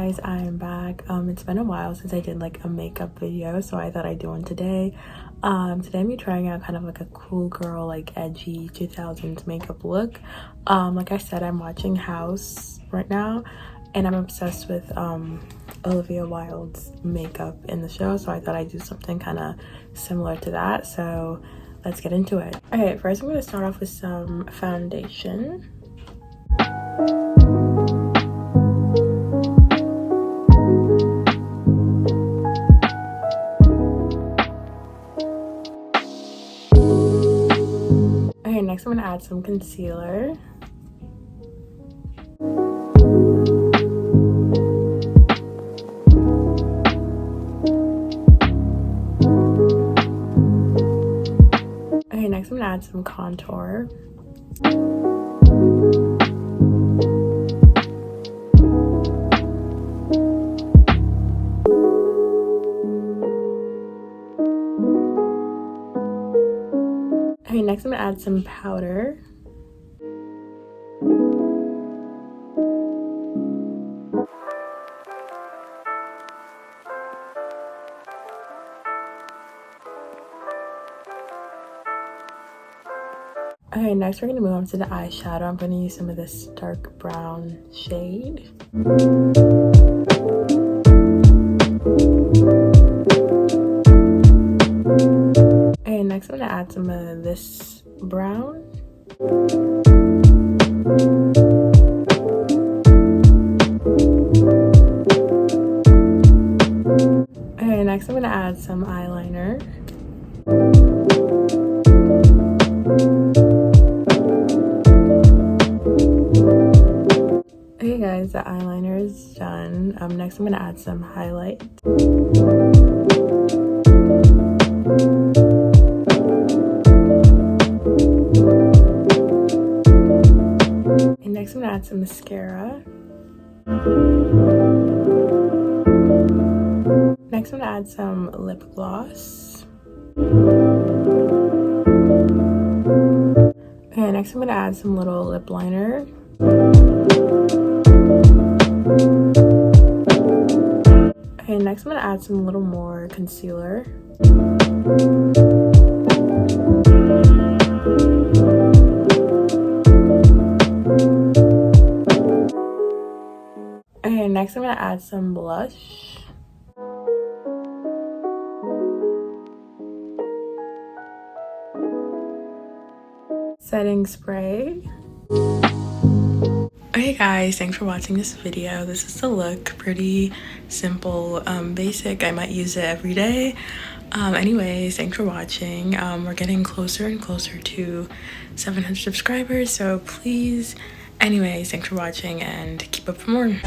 guys, I am back. It's been a while since I did like a makeup video, so I thought I'd do one today. Today I'm trying out kind of like a cool girl, like edgy 2000s makeup look. Like I said, I'm watching House right now and I'm obsessed with Olivia Wilde's makeup in the show, so I thought I'd do something kind of similar to that. So let's get into it. Okay, first I'm going to start off with some foundation. Okay, next I'm going to add some concealer. Okay, next I'm going to add some contour. Okay, next I'm going to add some powder. Okay, next we're going to move on to the eyeshadow. I'm going to use some of this dark brown shade. Okay, next I'm going to add some of this brown. Okay, next I'm going to add some eyeliner. Okay guys, the eyeliner is done. Next I'm going to add some highlight. And next I'm going to add some mascara. Next I'm going to add some lip gloss. Okay, next I'm going to add some little lip liner. Okay, next I'm going to add some little more concealer. Okay, next I'm going to add some blush. Setting spray. Okay guys, thanks for watching this video. This is the look. Pretty simple, basic. I might use it every day. Anyways, thanks for watching. We're getting closer and closer to 700 subscribers, so please, anyways, thanks for watching and keep up for more.